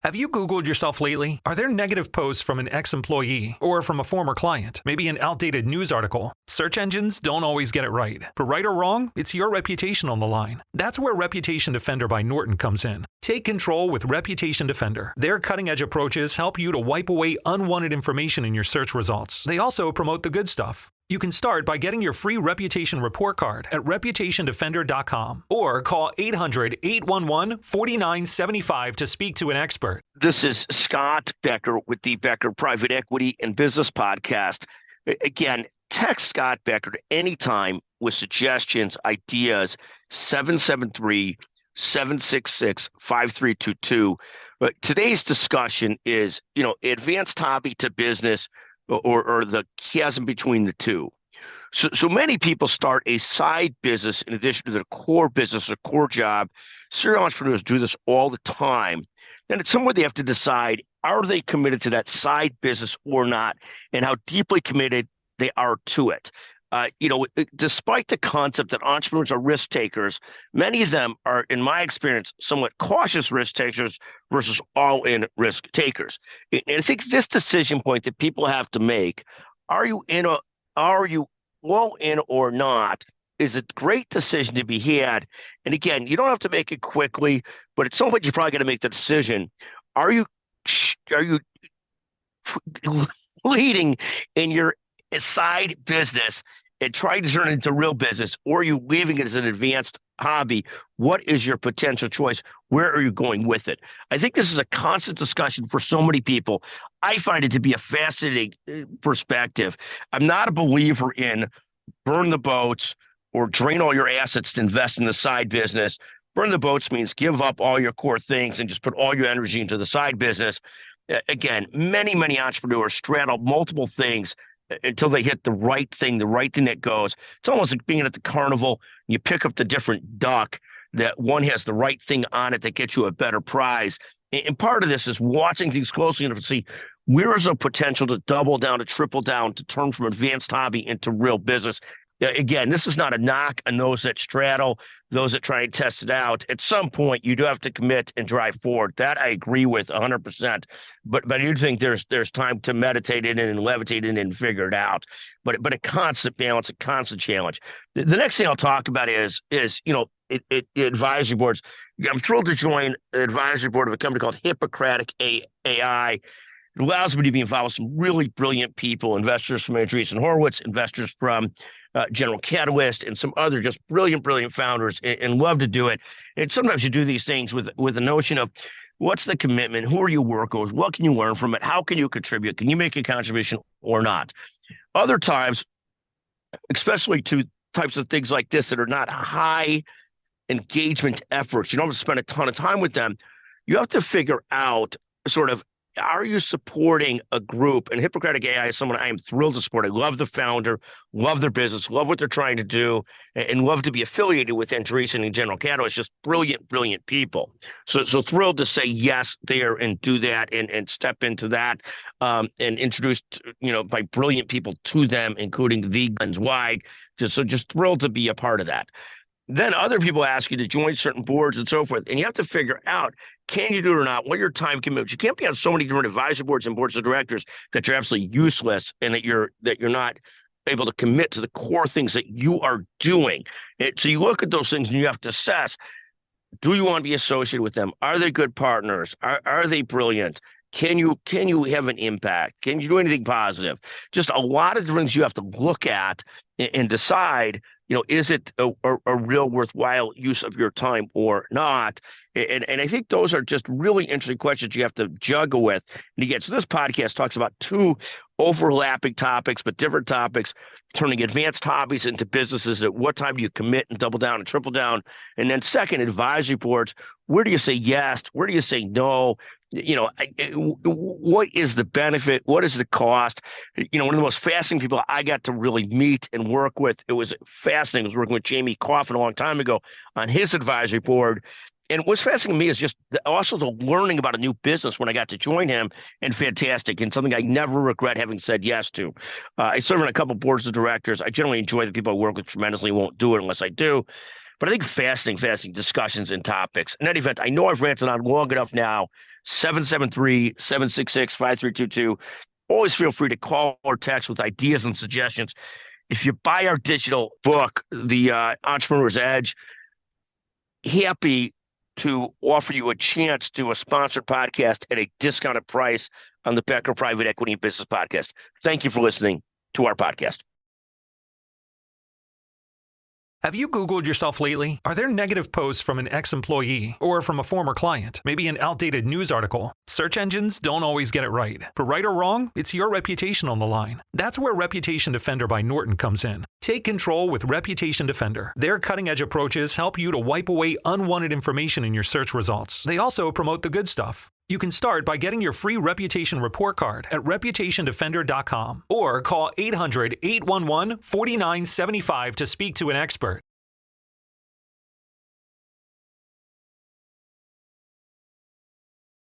Have you Googled yourself lately? Are there negative posts from an ex-employee or from a former client? Maybe an outdated news article? Search engines don't always get it right. But right or wrong, it's your reputation on the line. That's where Reputation Defender by Norton comes in. Take control with Reputation Defender. Their cutting-edge approaches help you to wipe away unwanted information in your search results. They also promote the good stuff. You can start by getting your free reputation report card at reputationdefender.com or call 800-811-4975 to speak to an expert. This is Scott Becker with the Becker Private Equity and Business Podcast. Again, text Scott Becker anytime with suggestions, ideas, 773-766-5322. But today's discussion is, advanced hobby to business or the chasm between the two. So many people start a side business in addition to their core business or core job. Serial entrepreneurs do this all the time. Then at some point they have to decide, are they committed to that side business or not, and how deeply committed they are to it. Despite the concept that entrepreneurs are risk takers, many of them are, in my experience, somewhat cautious risk takers versus all-in risk takers. And I think this decision point that people have to make, are you all in or not, is a great decision to be had. And again, you don't have to make it quickly, but at some point you're probably going to make the decision. Are you leading in your side business and trying to turn it into real business, or are you leaving it as an advanced hobby? What is your potential choice? Where are you going with it? I think this is a constant discussion for so many people. I find it to be a fascinating perspective. I'm not a believer in burn the boats or drain all your assets to invest in the side business. Burn the boats means give up all your core things and just put all your energy into the side business. Again, many entrepreneurs straddle multiple things until they hit the right thing that goes. It's almost like being at the carnival. You pick up the different duck, that one has the right thing on it that gets you a better prize. And part of this is watching things closely enough to see where is a potential to double down, to triple down, to turn from advanced hobby into real business. Again, this is not a knock on those that straddle, those that try and test it out. At some point, you do have to commit and drive forward. That I agree with 100%. But I do think there's time to meditate in and levitate in and figure it out. But a constant balance, a constant challenge. The next thing I'll talk about is advisory boards. I'm thrilled to join the advisory board of a company called Hippocratic AI. It allows me to be involved with some really brilliant people, investors from Andreessen Horowitz, investors from General Catalyst, and some other just brilliant founders, and love to do it. And sometimes you do these things with the notion of what's the commitment, who are you working with, what can you learn from it, how can you contribute, can you make a contribution or not? Other times, especially to types of things like this that are not high engagement efforts, you don't have to spend a ton of time with them. You have to figure out sort of, are you supporting a group? And Hippocratic AI is someone I am thrilled to support. I love the founder, love their business, love what they're trying to do, and love to be affiliated with Andreessen and General Catalyst. Just brilliant people. So thrilled to say yes there and do that and step into that and introduced by brilliant people to them, including the Glenn's Wide. Just thrilled to be a part of that. Then other people ask you to join certain boards and so forth, and you have to figure out, can you do it or not? What are your time commitments? You can't be on so many different advisory boards and boards of directors that you're absolutely useless and that you're not able to commit to the core things that you are doing. So you look at those things and you have to assess, do you want to be associated with them? Are they good partners? Are they brilliant? Can you have an impact? Can you do anything positive? Just a lot of things you have to look at and decide, is it a real worthwhile use of your time or not? And I think those are just really interesting questions you have to juggle with. And again, so this podcast talks about two overlapping topics, but different topics, turning advanced hobbies into businesses. At what time do you commit and double down and triple down? And then second, advisory boards. Where do you say yes? Where do you say no? What is the benefit? What is the cost? One of the most fascinating people I got to really meet and work with, it was fascinating. I was working with Jamie Coffin a long time ago on his advisory board. And what's fascinating to me is just also the learning about a new business when I got to join him, and fantastic, and something I never regret having said yes to. I serve on a couple boards of directors. I generally enjoy the people I work with tremendously, won't do it unless I do. But I think fascinating discussions and topics. In any event, I know I've ranted on long enough now. 773-766-5322. Always feel free to call or text with ideas and suggestions. If you buy our digital book, The Entrepreneur's Edge, happy to offer you a chance to a sponsored podcast at a discounted price on the Becker Private Equity and Business Podcast. Thank you for listening to our podcast. Have you Googled yourself lately? Are there negative posts from an ex-employee or from a former client? Maybe an outdated news article? Search engines don't always get it right. For right or wrong, it's your reputation on the line. That's where Reputation Defender by Norton comes in. Take control with Reputation Defender. Their cutting-edge approaches help you to wipe away unwanted information in your search results. They also promote the good stuff. You can start by getting your free reputation report card at reputationdefender.com or call 800-811-4975 to speak to an expert.